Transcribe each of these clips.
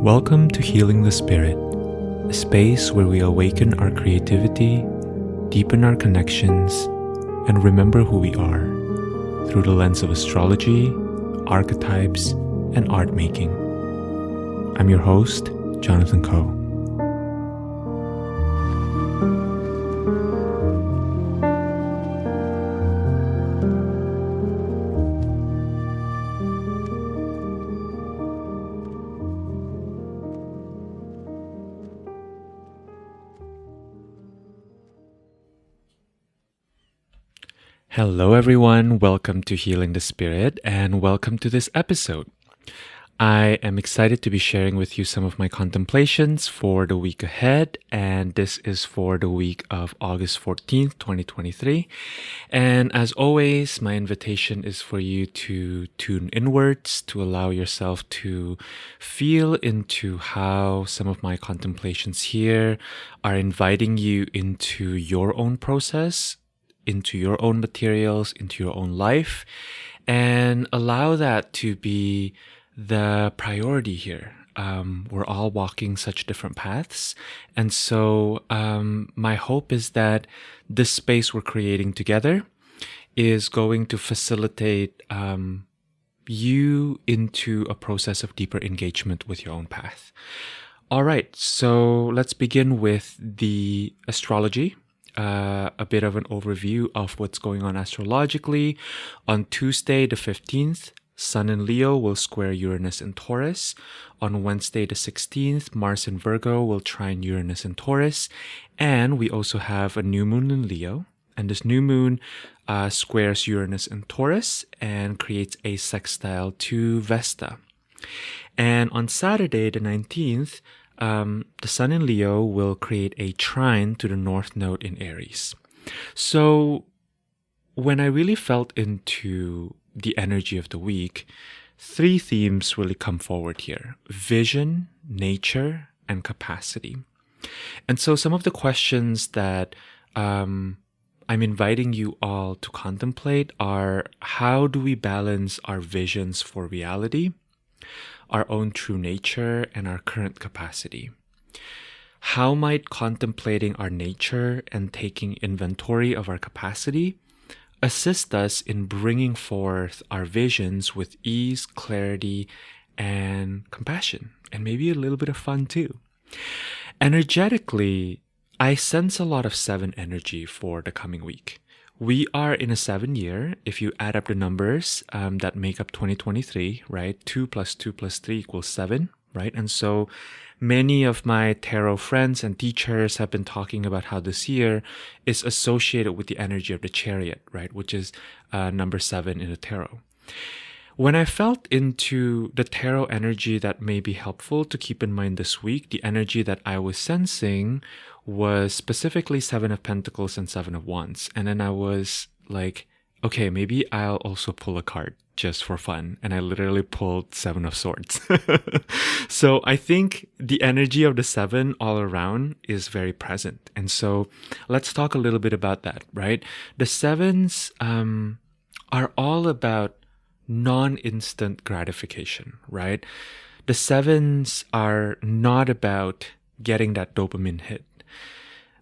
Welcome to Healing the Spirit, a space where we awaken our creativity, deepen our connections, and remember who we are through the lens of astrology, archetypes, and art making. I'm your host, Jonathan Coe. Hello everyone, welcome to Healing the Spirit and welcome to this episode. I am excited to be sharing with you some of my contemplations for the week ahead, and this is for the week of August 14th, 2023. And as always, my invitation is for you to tune inwards, to allow yourself to feel into how some of my contemplations here are inviting you into your own process, into your own materials, into your own life, and allow that to be the priority here. We're all walking such different paths. And so my hope is that this space we're creating together is going to facilitate you into a process of deeper engagement with your own path. All right, so let's begin with the astrology. A bit of an overview of what's going on astrologically. On Tuesday the 15th, Sun in Leo will square Uranus in Taurus. On Wednesday the 16th, Mars in Virgo will trine Uranus in Taurus. And we also have a new moon in Leo. And this new moon squares Uranus in Taurus and creates a sextile to Vesta. And on Saturday the 19th, the Sun in Leo will create a trine to the North Node in Aries. So when I really felt into the energy of the week, three themes really come forward here: vision, nature, and capacity. And so some of the questions that I'm inviting you all to contemplate are: how do we balance our visions for reality, our own true nature, and our current capacity? How might contemplating our nature and taking inventory of our capacity assist us in bringing forth our visions with ease, clarity, and compassion, and maybe a little bit of fun too? Energetically, I sense a lot of 7 energy for the coming week. We are in a 7 year. If you add up the numbers that make up 2023, right? 2 plus 2 plus 3 equals 7, right? And so many of my tarot friends and teachers have been talking about how this year is associated with the energy of the Chariot, right? Which is number 7 in the tarot. When I felt into the tarot energy that may be helpful to keep in mind this week, the energy that I was sensing was specifically 7 of Pentacles and 7 of Wands. And then I was like, okay, maybe I'll also pull a card just for fun. And I literally pulled 7 of Swords. So I think the energy of the 7 all around is very present. And so let's talk a little bit about that, right? The 7s are all about non-instant gratification, right? The 7s are not about getting that dopamine hit.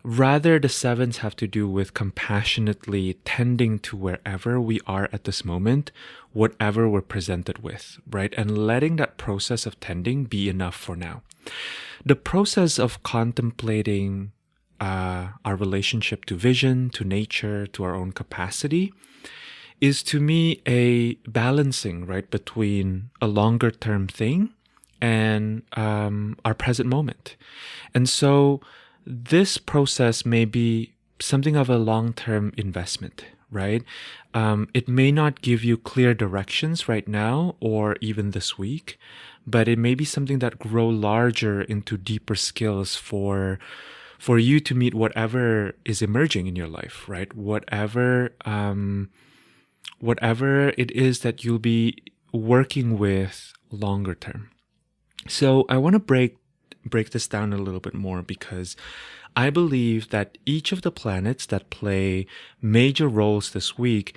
Rather, the 7s have to do with compassionately tending to wherever we are at this moment, whatever we're presented with, right? And letting that process of tending be enough for now. The process of contemplating our relationship to vision, to nature, to our own capacity is to me a balancing, right, between a longer term thing and our present moment. And so this process may be something of a long-term investment, right? It may not give you clear directions right now or even this week, but it may be something that grow larger into deeper skills for you to meet whatever is emerging in your life, right? Whatever it is that you'll be working with longer term. So I want to break this down a little bit more, because I believe that each of the planets that play major roles this week,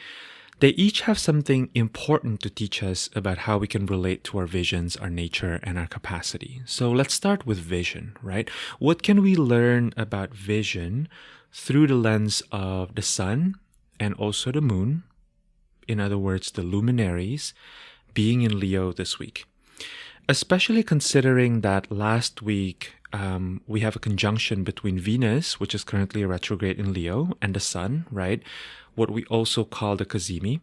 They each have something important to teach us about how we can relate to our visions, our nature, and our capacity. So let's start with vision, right? What can we learn about vision through the lens of the sun and also the moon? In other words, the luminaries being in Leo this week. Especially considering that last week we have a conjunction between Venus, which is currently a retrograde in Leo, and the Sun, right? What we also call the Cazimi.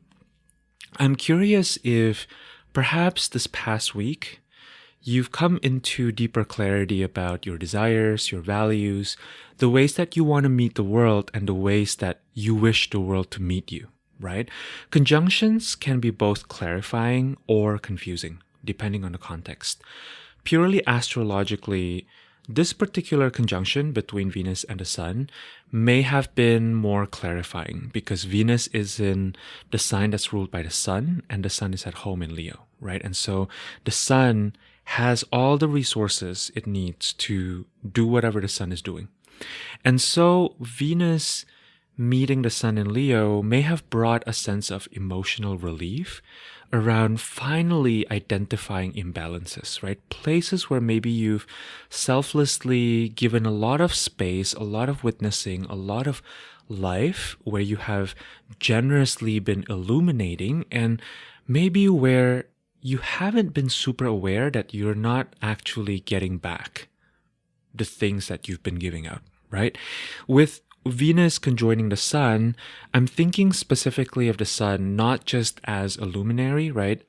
I'm curious if perhaps this past week you've come into deeper clarity about your desires, your values, the ways that you want to meet the world, and the ways that you wish the world to meet you, right? Conjunctions can be both clarifying or confusing, depending on the context. Purely astrologically, this particular conjunction between Venus and the Sun may have been more clarifying because Venus is in the sign that's ruled by the Sun and the Sun is at home in Leo, right? And so the Sun has all the resources it needs to do whatever the Sun is doing. And so Venus meeting the Sun in Leo may have brought a sense of emotional relief around finally identifying imbalances, right? Places where maybe you've selflessly given a lot of space, a lot of witnessing, a lot of life, where you have generously been illuminating, and maybe where you haven't been super aware that you're not actually getting back the things that you've been giving out, right? With Venus conjoining the Sun, I'm thinking specifically of the Sun not just as a luminary, right?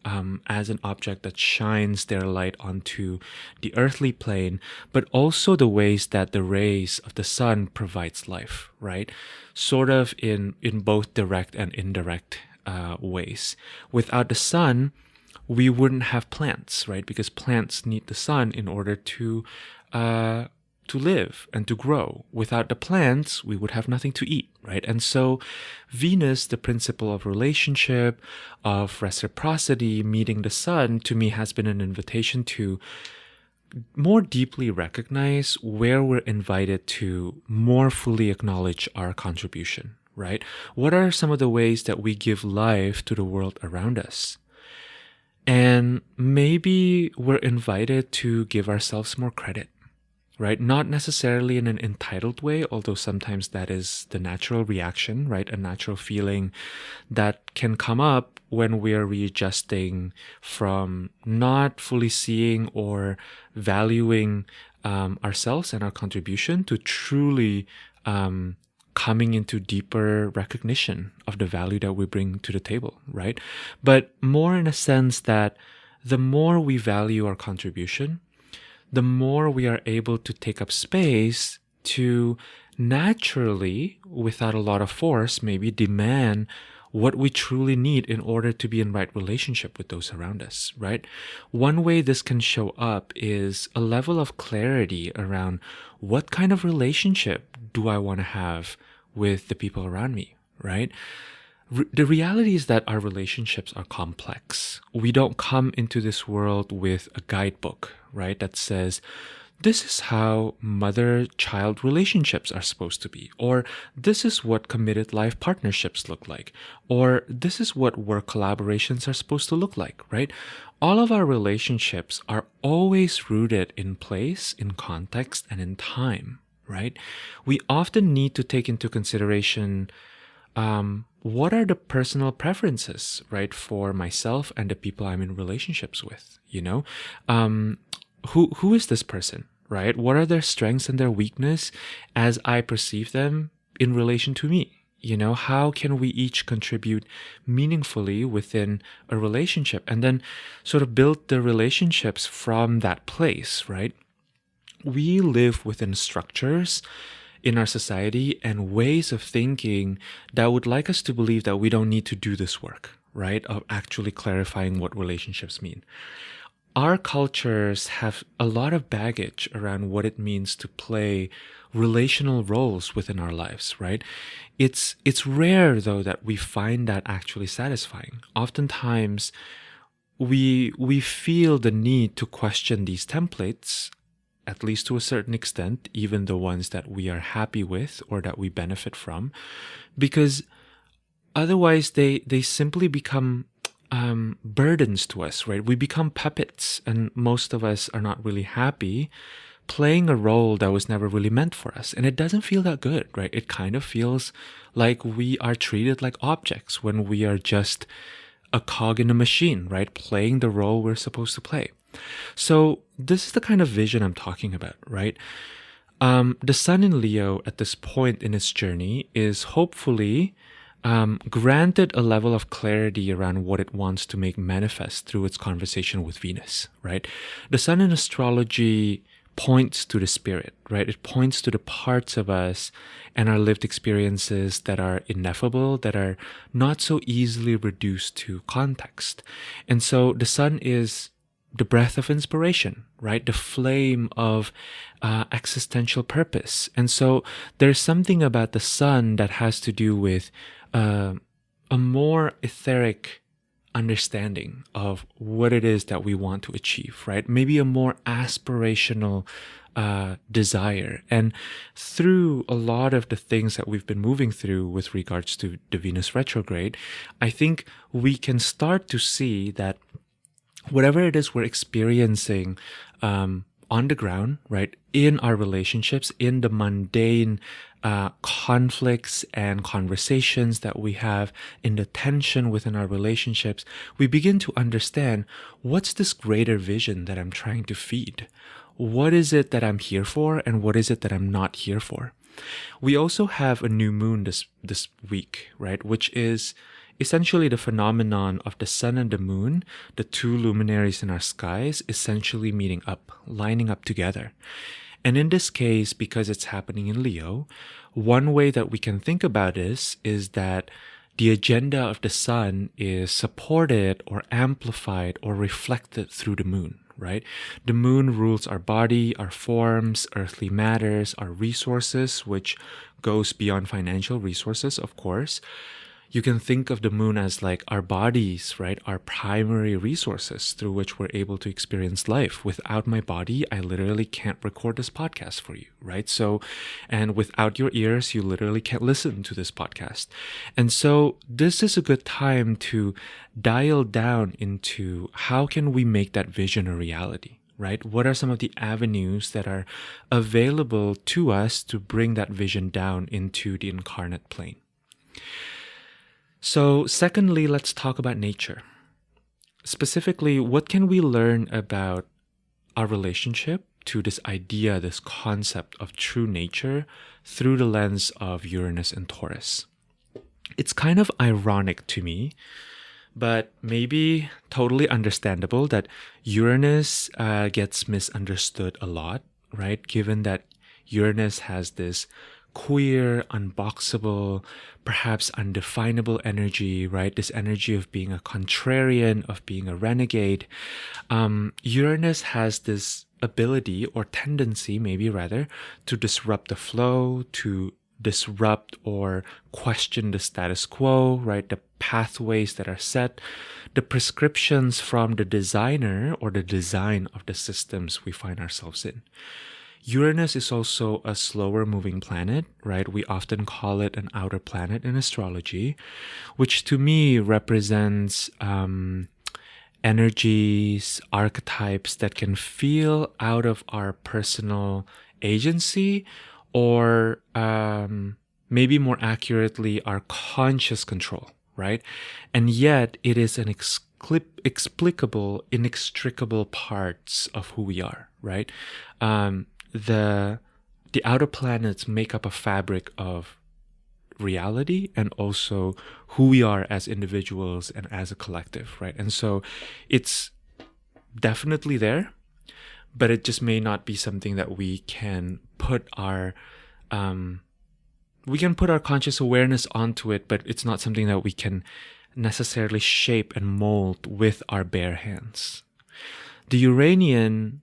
As an object that shines their light onto the earthly plane, but also the ways that the rays of the Sun provides life, right? Sort of in both direct and indirect ways. Without the Sun, we wouldn't have plants, right? Because plants need the sun in order to live and to grow. Without the plants, we would have nothing to eat, right? And so Venus, the principle of relationship, of reciprocity, meeting the sun, to me has been an invitation to more deeply recognize where we're invited to more fully acknowledge our contribution, right? What are some of the ways that we give life to the world around us? And maybe we're invited to give ourselves more credit, right? Not necessarily in an entitled way, although sometimes that is the natural reaction, right? A natural feeling that can come up when we are readjusting from not fully seeing or valuing ourselves and our contribution to truly coming into deeper recognition of the value that we bring to the table, right? But more in a sense that the more we value our contribution, the more we are able to take up space to naturally, without a lot of force, maybe demand what we truly need in order to be in right relationship with those around us, right? One way this can show up is a level of clarity around what kind of relationship do I want to have with the people around me, right? The reality is that our relationships are complex. We don't come into this world with a guidebook, right? That says, this is how mother-child relationships are supposed to be, or this is what committed life partnerships look like, or this is what work collaborations are supposed to look like, right? All of our relationships are always rooted in place, in context, and in time, right? We often need to take into consideration what are the personal preferences, right, for myself and the people I'm in relationships with, you know? Who is this person, right? What are their strengths and their weakness as I perceive them in relation to me? You know, how can we each contribute meaningfully within a relationship and then sort of build the relationships from that place, right? We live within structures in our society and ways of thinking that would like us to believe that we don't need to do this work, right? Of actually clarifying what relationships mean. Our cultures have a lot of baggage around what it means to play relational roles within our lives, right? It's rare though that we find that actually satisfying. Oftentimes we feel the need to question these templates, at least to a certain extent, even the ones that we are happy with or that we benefit from, because Otherwise, they simply become burdens to us, right? We become puppets, and most of us are not really happy playing a role that was never really meant for us. And it doesn't feel that good, right? It kind of feels like we are treated like objects when we are just a cog in a machine, right? Playing the role we're supposed to play. So this is the kind of vision I'm talking about, right? The sun in Leo at this point in its journey is hopefully granted a level of clarity around what it wants to make manifest through its conversation with Venus, right? The sun in astrology points to the spirit, right? It points to the parts of us and our lived experiences that are ineffable, that are not so easily reduced to context. And so the sun is the breath of inspiration, right? The flame of existential purpose. And so there's something about the sun that has to do with a more etheric understanding of what it is that we want to achieve, right? Maybe a more aspirational desire. And through a lot of the things that we've been moving through with regards to the Venus retrograde, I think we can start to see that whatever it is we're experiencing on the ground, right, in our relationships, in the mundane conflicts and conversations that we have, in the tension within our relationships, we begin to understand, what's this greater vision that I'm trying to feed? What is it that I'm here for, and what is it that I'm not here for? We also have a new moon this week, right, which is essentially the phenomenon of the sun and the moon, the two luminaries in our skies, essentially meeting up, lining up together. And in this case, because it's happening in Leo, one way that we can think about this is that the agenda of the sun is supported or amplified or reflected through the moon, right? The moon rules our body, our forms, earthly matters, our resources, which goes beyond financial resources, of course. You can think of the moon as like our bodies, right? Our primary resources through which we're able to experience life. Without my body, I literally can't record this podcast for you, right? So, and without your ears, you literally can't listen to this podcast. And so this is a good time to dial down into how can we make that vision a reality, right? What are some of the avenues that are available to us to bring that vision down into the incarnate plane? So, secondly, let's talk about nature. Specifically, what can we learn about our relationship to this idea, this concept of true nature through the lens of Uranus and Taurus? It's kind of ironic to me, but maybe totally understandable that Uranus gets misunderstood a lot, right? Given that Uranus has this queer, unboxable, perhaps undefinable energy, right? This energy of being a contrarian, of being a renegade. Uranus has this ability or tendency, maybe rather, to disrupt the flow, to disrupt or question the status quo, right? The pathways that are set, the prescriptions from the designer or the design of the systems we find ourselves in. Uranus is also a slower moving planet, right? We often call it an outer planet in astrology, which to me represents energies, archetypes that can feel out of our personal agency, or maybe more accurately, our conscious control, right? And yet it is an explicable, inextricable parts of who we are, right? The outer planets make up a fabric of reality and also who we are as individuals and as a collective, right? And so it's definitely there, but it just may not be something that we can put our conscious awareness onto it, but it's not something that we can necessarily shape and mold with our bare hands. The Uranian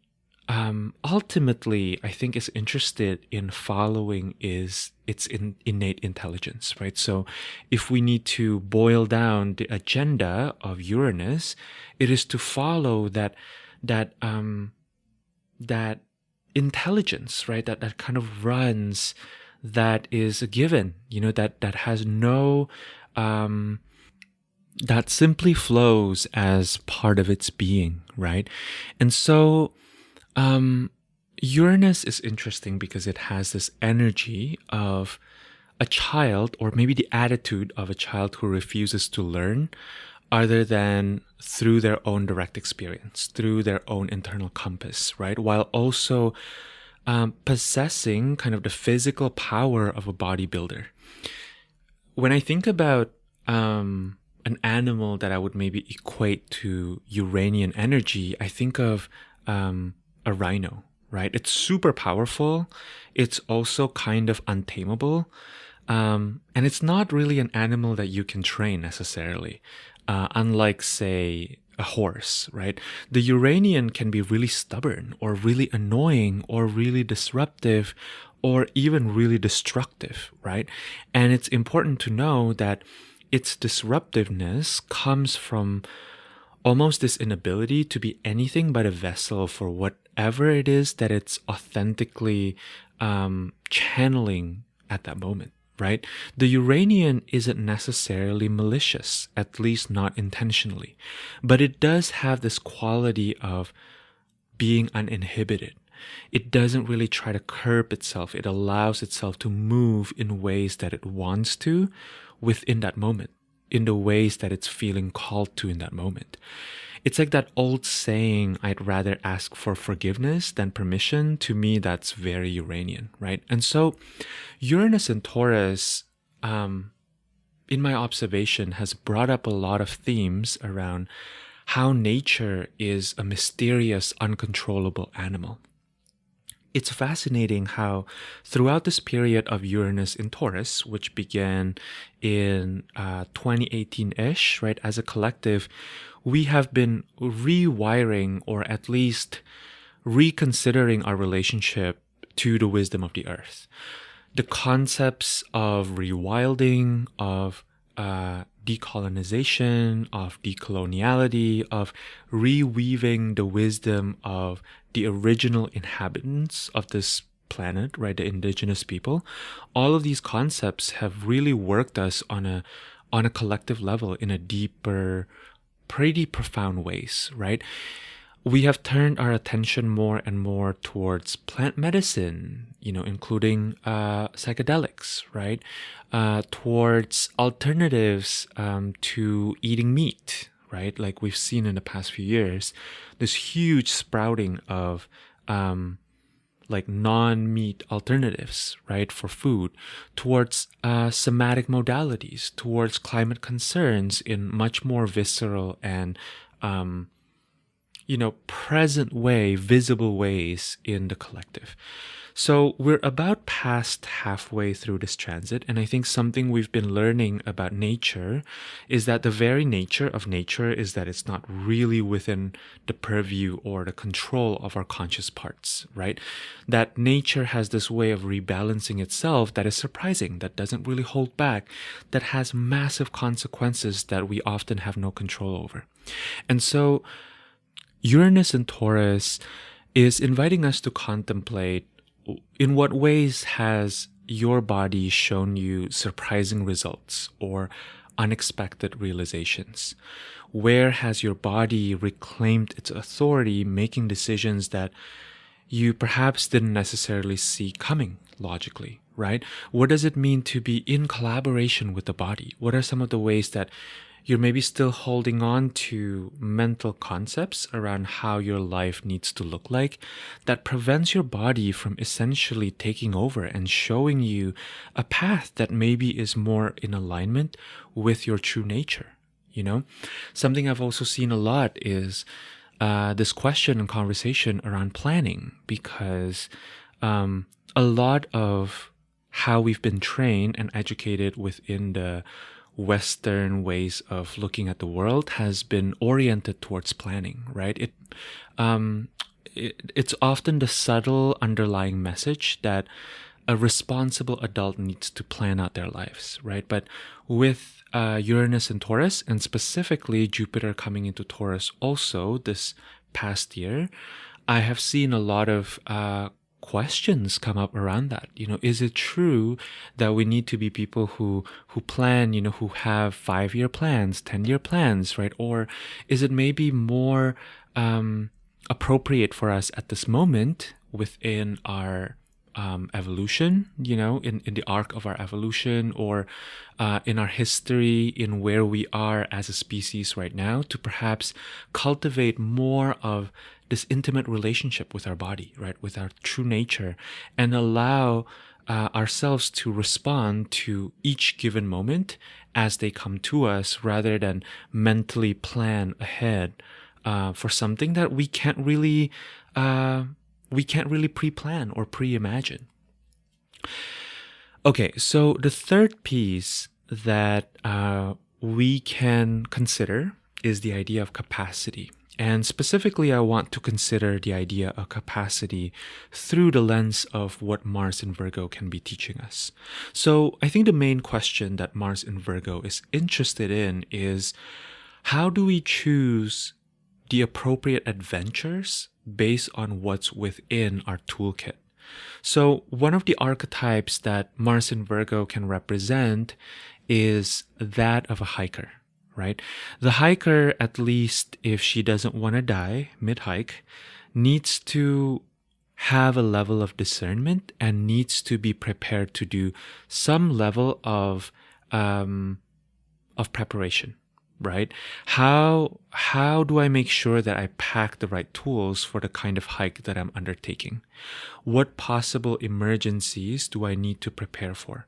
ultimately, I think, is interested in following its innate intelligence, right? So if we need to boil down the agenda of Uranus, it is to follow that intelligence, right? That kind of runs, that is a given, that has no that simply flows as part of its being, right? And so Uranus is interesting because it has this energy of a child, or maybe the attitude of a child who refuses to learn other than through their own direct experience, through their own internal compass, right? While also possessing kind of the physical power of a bodybuilder. When I think about an animal that I would maybe equate to Uranian energy, I think of a rhino, right? It's super powerful. It's also kind of untamable. And it's not really an animal that you can train necessarily, unlike, say, a horse, right? The Uranian can be really stubborn or really annoying or really disruptive or even really destructive, right? And it's important to know that its disruptiveness comes from almost this inability to be anything but a vessel for whatever it is that it's authentically channeling at that moment, right? The Uranian isn't necessarily malicious, at least not intentionally, but it does have this quality of being uninhibited. It doesn't really try to curb itself. It allows itself to move in ways that it wants to within that moment, in the ways that it's feeling called to in that moment. It's like that old saying, I'd rather ask for forgiveness than permission. To me, that's very Uranian, right? And so Uranus and Taurus, in my observation, has brought up a lot of themes around how nature is a mysterious, uncontrollable animal. It's fascinating how throughout this period of Uranus in Taurus, which began in 2018-ish, right, as a collective, we have been rewiring or at least reconsidering our relationship to the wisdom of the earth. The concepts of rewilding, of decolonization, of decoloniality, of reweaving the wisdom of the original inhabitants of this planet, right, the indigenous people. All of these concepts have really worked us on a collective level in a deeper, pretty profound ways, right? We have turned our attention more and more towards plant medicine, including psychedelics, right? Towards alternatives to eating meat, right? Like we've seen in the past few years, this huge sprouting of like non-meat alternatives, right, for food, towards somatic modalities, towards climate concerns in much more visceral and present way, visible ways in the collective. So we're about past halfway through this transit, and I think something we've been learning about nature is that the very nature of nature is that it's not really within the purview or the control of our conscious parts, right? That nature has this way of rebalancing itself that is surprising, that doesn't really hold back, that has massive consequences that we often have no control over. And so Uranus and Taurus is inviting us to contemplate in what ways has your body shown you surprising results or unexpected realizations? Where has your body reclaimed its authority, making decisions that you perhaps didn't necessarily see coming logically, right? What does it mean to be in collaboration with the body? What are some of the ways that you're maybe still holding on to mental concepts around how your life needs to look like that prevents your body from essentially taking over and showing you a path that maybe is more in alignment with your true nature? Something I've also seen a lot is this question and conversation around planning, because a lot of how we've been trained and educated within the Western ways of looking at the world has been oriented towards planning, right? It's often the subtle underlying message that a responsible adult needs to plan out their lives, right? But with Uranus and Taurus, and specifically Jupiter coming into Taurus also this past year, I have seen a lot of questions come up around that. Is it true that we need to be people who plan, who have 5-year plans, 10-year plans, right? Or is it maybe more appropriate for us at this moment within our evolution, in the arc of our evolution, or in our history, in where we are as a species right now, to perhaps cultivate more of this intimate relationship with our body, right, with our true nature, and allow ourselves to respond to each given moment as they come to us, rather than mentally plan ahead for something that we can't really pre-plan or pre-imagine. Okay, so the third piece that we can consider is the idea of capacity. And specifically, I want to consider the idea of capacity through the lens of what Mars in Virgo can be teaching us. So I think the main question that Mars in Virgo is interested in is, how do we choose the appropriate adventures based on what's within our toolkit? So one of the archetypes that Mars in Virgo can represent is that of a hiker, right? The hiker, at least if she doesn't want to die mid-hike, needs to have a level of discernment and needs to be prepared to do some level of preparation. Right? How do I make sure that I pack the right tools for the kind of hike that I'm undertaking? What possible emergencies do I need to prepare for?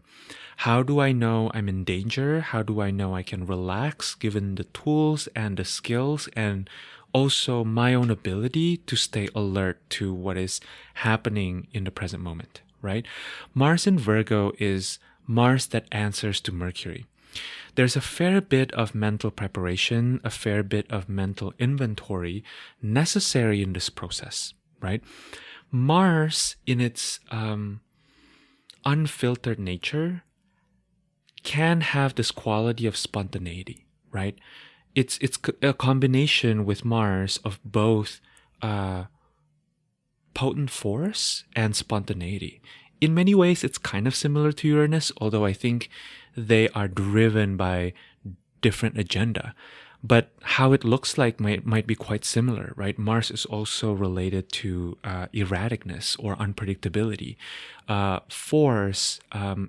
How do I know I'm in danger? How do I know I can relax given the tools and the skills, and also my own ability to stay alert to what is happening in the present moment, right? Mars in Virgo is Mars that answers to Mercury. There's a fair bit of mental preparation, a fair bit of mental inventory necessary in this process, right? Mars, in its unfiltered nature, can have this quality of spontaneity, right? It's a combination with Mars of both potent force and spontaneity. In many ways, it's kind of similar to Uranus, although I think they are driven by different agenda. But how it looks like might be quite similar, right? Mars is also related to erraticness or unpredictability, force,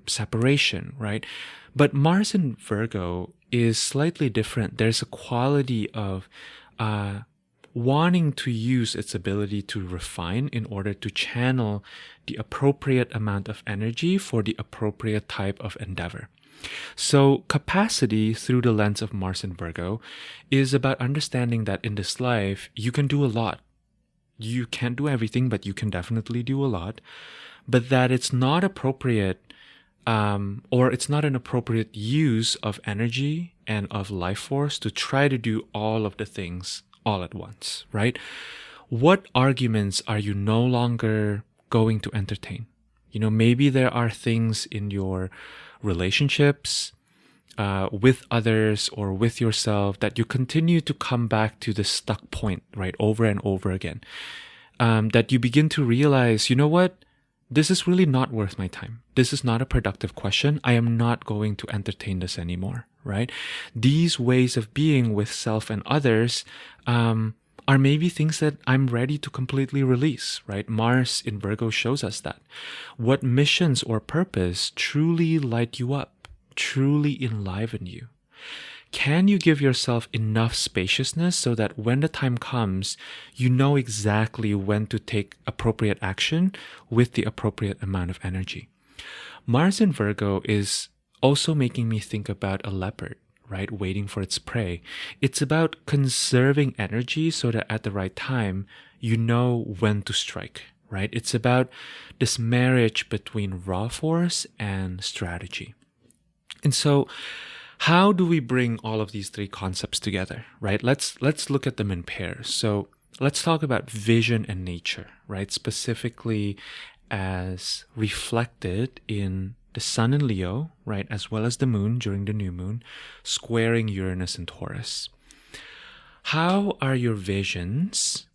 separation, right? But Mars in Virgo is slightly different. There's a quality of wanting to use its ability to refine in order to channel the appropriate amount of energy for the appropriate type of endeavor. So capacity through the lens of Mars in Virgo is about understanding that in this life, you can do a lot. You can't do everything, but you can definitely do a lot. But that it's not appropriate, or it's not an appropriate use of energy and of life force to try to do all of the things all at once, right? What arguments are you no longer going to entertain? Maybe there are things in your relationships with others or with yourself that you continue to come back to the stuck point, right, over and over again. That you begin to realize, you know what? This is really not worth my time. This is not a productive question. I am not going to entertain this anymore, right? These ways of being with self and others are maybe things that I'm ready to completely release, right? Mars in Virgo shows us that. What missions or purpose truly light you up, truly enliven you? Can you give yourself enough spaciousness so that when the time comes, you know exactly when to take appropriate action with the appropriate amount of energy? Mars in Virgo is also making me think about a leopard, right? Waiting for its prey. It's about conserving energy so that at the right time, you know when to strike, right? It's about this marriage between raw force and strategy. And so, how do we bring all of these three concepts together, right? Let's look at them in pairs. So let's talk about vision and nature, right? Specifically as reflected in the sun in Leo, right? As well as the moon during the new moon, squaring Uranus and Taurus. How are your visions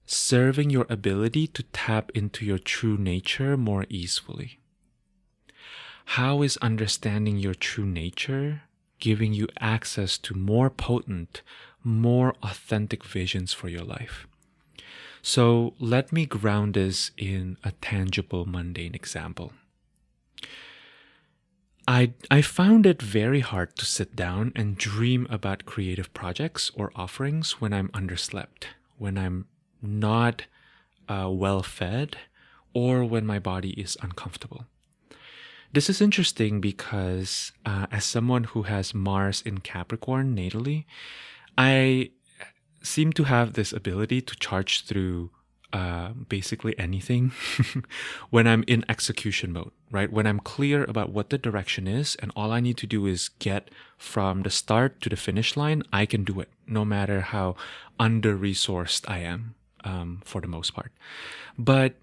serving your ability to tap into your true nature more easily? How is understanding your true nature giving you access to more potent, more authentic visions for your life? So let me ground this in a tangible, mundane example. I found it very hard to sit down and dream about creative projects or offerings when I'm underslept, when I'm not well fed, or when my body is uncomfortable. This is interesting because as someone who has Mars in Capricorn natally, I seem to have this ability to charge through basically anything when I'm in execution mode, right? When I'm clear about what the direction is and all I need to do is get from the start to the finish line, I can do it no matter how under-resourced I am for the most part. But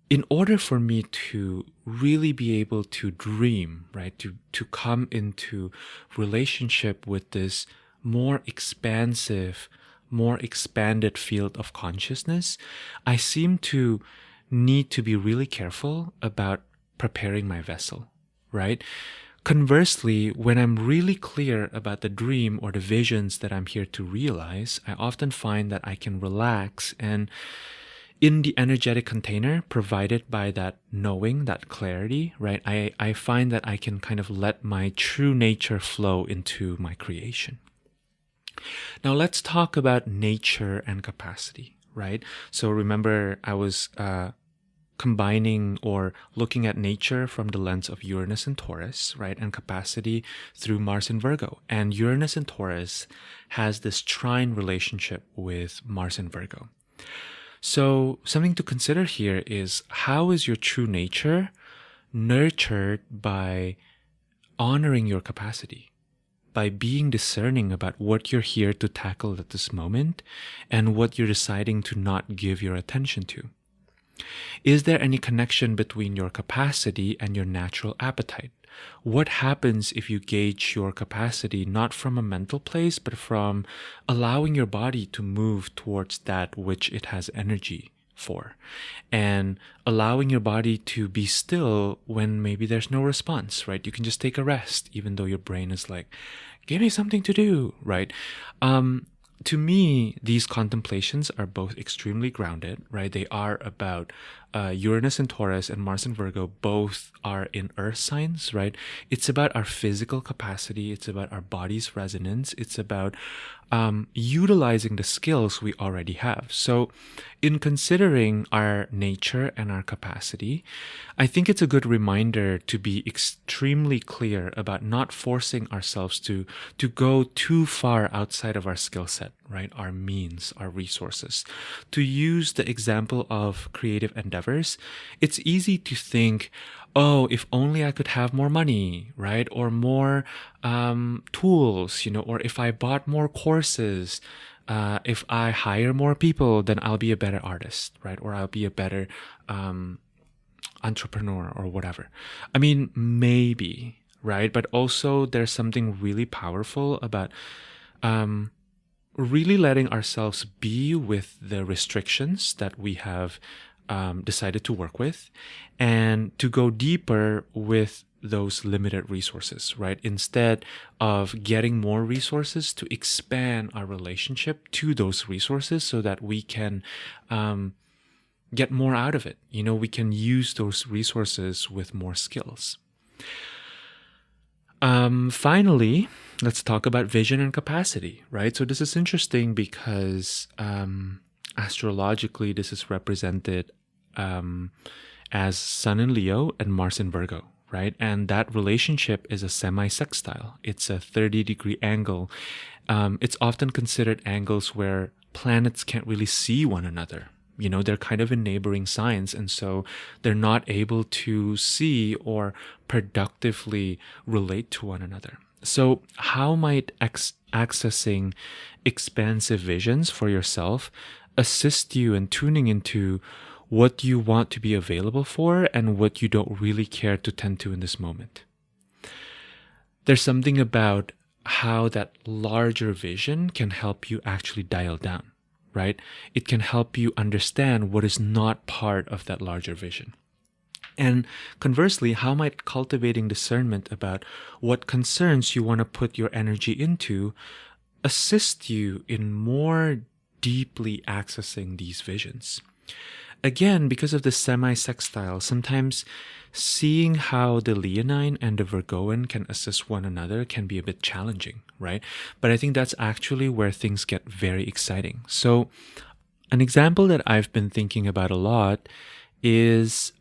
in order for me to really be able to dream, right, to come into relationship with this more expansive, more expanded field of consciousness, I seem to need to be really careful about preparing my vessel, right? Conversely, when I'm really clear about the dream or the visions that I'm here to realize, I often find that I can relax and in the energetic container provided by that knowing, that clarity, right? I find that I can kind of let my true nature flow into my creation. Now let's talk about nature and capacity, right? So remember, I was combining or looking at nature from the lens of Uranus and Taurus, right? And capacity through Mars and Virgo. And Uranus and Taurus has this trine relationship with Mars and Virgo. So something to consider here is, how is your true nature nurtured by honoring your capacity, by being discerning about what you're here to tackle at this moment and what you're deciding to not give your attention to? Is there any connection between your capacity and your natural appetite? What happens if you gauge your capacity not from a mental place, but from allowing your body to move towards that which it has energy for, and allowing your body to be still when maybe there's no response, right? You can just take a rest, even though your brain is like, give me something to do, right? To me, these contemplations are both extremely grounded, right? They are about Uranus and Taurus and Mars and Virgo, both are in earth signs, right? It's about our physical capacity. It's about our body's resonance. It's about utilizing the skills we already have. So in considering our nature and our capacity, I think it's a good reminder to be extremely clear about not forcing ourselves to go too far outside of our skill set, right? Our means, our resources. To use the example of creative endeavors, it's easy to think, oh, if only I could have more money, right? Or more tools, or if I bought more courses, if I hire more people, then I'll be a better artist, right? Or I'll be a better entrepreneur or whatever. I mean, maybe, right? But also there's something really powerful about really letting ourselves be with the restrictions that we have decided to work with, and to go deeper with those limited resources, right? Instead of getting more resources, to expand our relationship to those resources so that we can get more out of it. We can use those resources with more skills. Finally, let's talk about vision and capacity, right? So this is interesting because astrologically, this is represented as Sun in Leo and Mars in Virgo, right? And that relationship is a semi-sextile. It's a 30-degree angle. It's often considered angles where planets can't really see one another. They're kind of in neighboring signs, and so they're not able to see or productively relate to one another. So how might accessing expansive visions for yourself assist you in tuning into what you want to be available for and what you don't really care to tend to in this moment? There's something about how that larger vision can help you actually dial down, right? It can help you understand what is not part of that larger vision. And conversely, how might cultivating discernment about what concerns you want to put your energy into assist you in more deeply accessing these visions? Again, because of the semi-sextile, sometimes seeing how the Leonine and the Virgoan can assist one another can be a bit challenging, right? But I think that's actually where things get very exciting. So, an example that I've been thinking about a lot is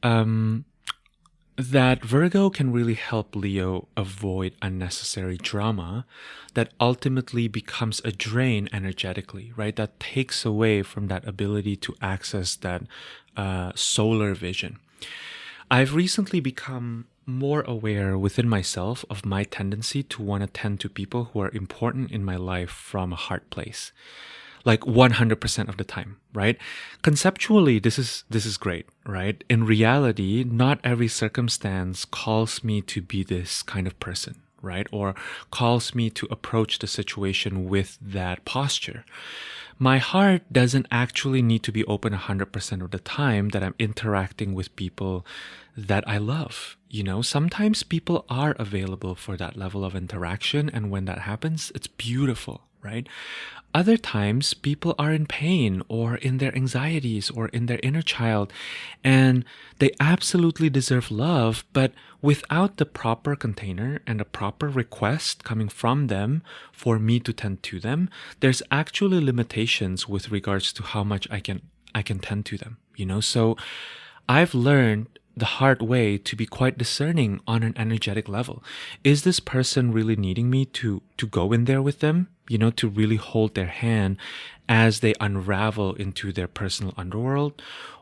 that Virgo can really help Leo avoid unnecessary drama that ultimately becomes a drain energetically, right? That takes away from that ability to access that solar vision. I've recently become more aware within myself of my tendency to want to tend to people who are important in my life from a heart place, like 100% of the time, right? Conceptually, this is great, right? In reality, not every circumstance calls me to be this kind of person, right? Or calls me to approach the situation with that posture. My heart doesn't actually need to be open 100% of the time that I'm interacting with people that I love. Sometimes people are available for that level of interaction, and when that happens, it's beautiful, right? Other times, people are in pain or in their anxieties or in their inner child, and they absolutely deserve love, but without the proper container and a proper request coming from them for me to tend to them, there's actually limitations with regards to how much I can tend to them. So I've learned the hard way to be quite discerning on an energetic level. Is this person really needing me to go in there with them, to really hold their hand as they unravel into their personal underworld?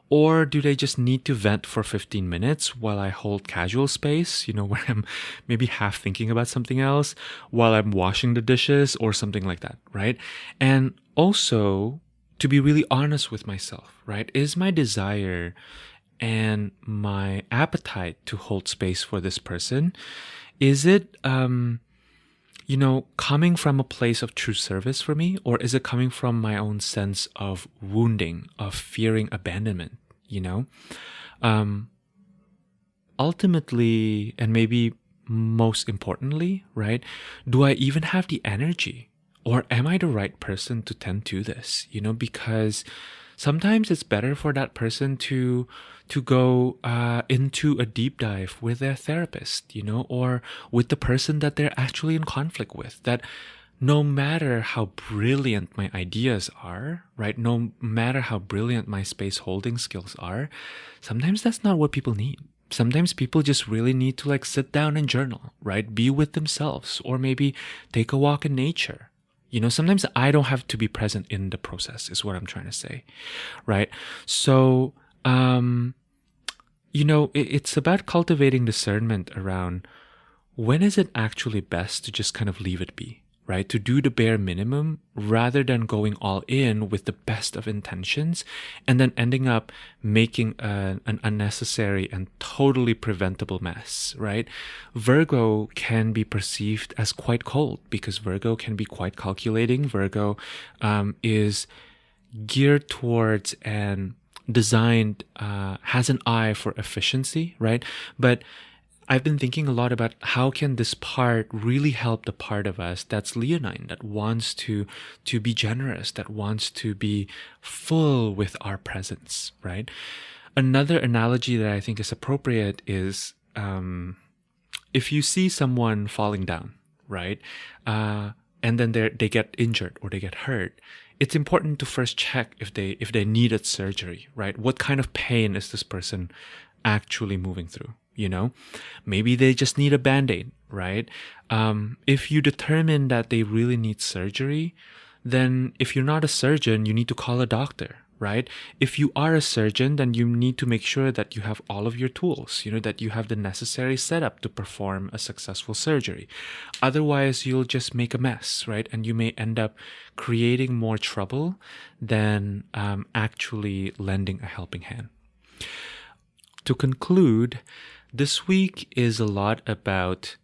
Or do they just need to vent for 15 minutes while I hold casual space, where I'm maybe half thinking about something else while I'm washing the dishes or something like that, right? And also to be really honest with myself, right? Is my desire and my appetite to hold space for this person, is it coming from a place of true service for me, or is it coming from my own sense of wounding, of fearing abandonment? Ultimately, and maybe most importantly, right, do I even have the energy, or am I the right person to tend to this? Because sometimes it's better for that person to go into a deep dive with their therapist, or with the person that they're actually in conflict with. That no matter how brilliant my ideas are, right? No matter how brilliant my space holding skills are, sometimes that's not what people need. Sometimes people just really need to sit down and journal, right? Be with themselves, or maybe take a walk in nature. Sometimes I don't have to be present in the process, is what I'm trying to say, right? So, it's about cultivating discernment around when is it actually best to just kind of leave it be, right? To do the bare minimum rather than going all in with the best of intentions and then ending up making an unnecessary and totally preventable mess, right? Virgo can be perceived as quite cold because Virgo can be quite calculating. Virgo is geared towards and designed, has an eye for efficiency, right? But I've been thinking a lot about how can this part really help the part of us that's leonine, that wants to be generous, that wants to be full with our presence, right? Another analogy that I think is appropriate is if you see someone falling down, right? And then they get injured or they get hurt, it's important to first check if they needed surgery, right? What kind of pain is this person actually moving through? Maybe they just need a band-aid, right? If you determine that they really need surgery, then if you're not a surgeon, you need to call a doctor, right? If you are a surgeon, then you need to make sure that you have all of your tools, that you have the necessary setup to perform a successful surgery. Otherwise, you'll just make a mess, right? And you may end up creating more trouble than actually lending a helping hand. To conclude, this week is a lot about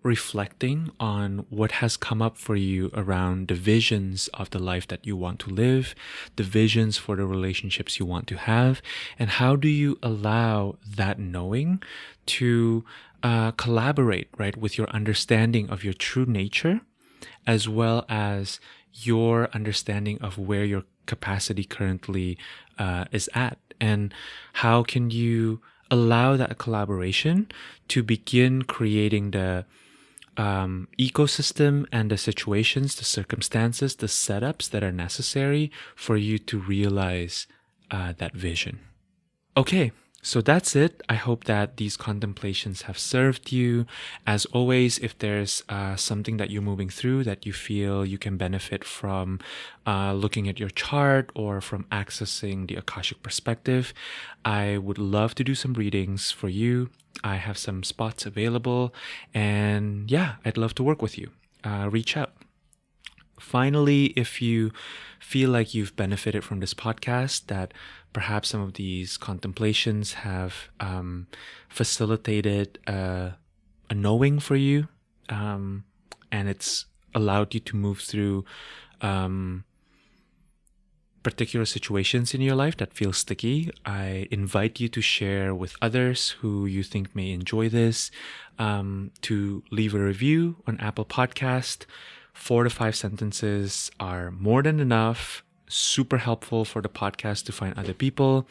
reflecting on what has come up for you around the visions of the life that you want to live, the visions for the relationships you want to have, and how do you allow that knowing to collaborate, right, with your understanding of your true nature, as well as your understanding of where your capacity currently is at, and how can you allow that collaboration to begin creating the ecosystem and the situations, the circumstances, the setups that are necessary for you to realize that vision. Okay, so that's it. I hope that these contemplations have served you. As always, if there's something that you're moving through that you feel you can benefit from looking at your chart or from accessing the Akashic perspective, I would love to do some readings for you. I have some spots available, and yeah, I'd love to work with you. Reach out. Finally, if you feel like you've benefited from this podcast, that perhaps some of these contemplations have facilitated a knowing for you, and it's allowed you to move through particular situations in your life that feel sticky, I invite you to share with others who you think may enjoy this, to leave a review on Apple Podcast. 4 to 5 sentences are more than enough. Super helpful for the podcast to find other people.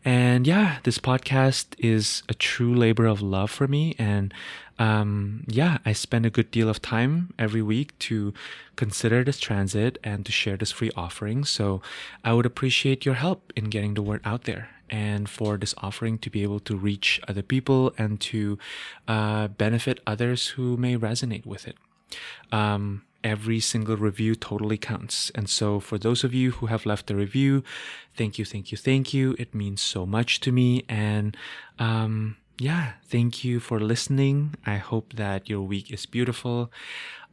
And yeah, this podcast is a true labor of love for me. And I spend a good deal of time every week to consider this transit and to share this free offering. So I would appreciate your help in getting the word out there, and for this offering to be able to reach other people and to benefit others who may resonate with it. Every single review totally counts. And so for those of you who have left a review, thank you, thank you, thank you. It means so much to me. And thank you for listening. I hope that your week is beautiful.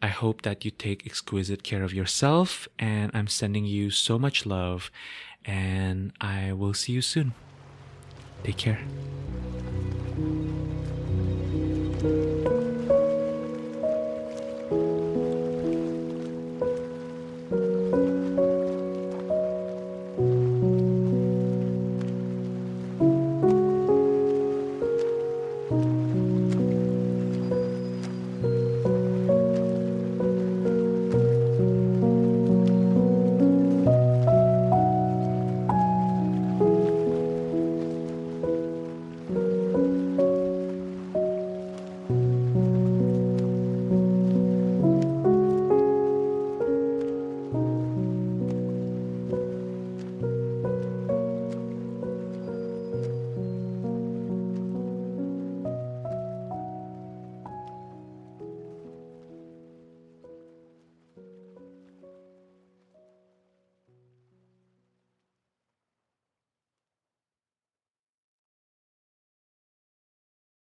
I hope that you take exquisite care of yourself. And I'm sending you so much love. And I will see you soon. Take care.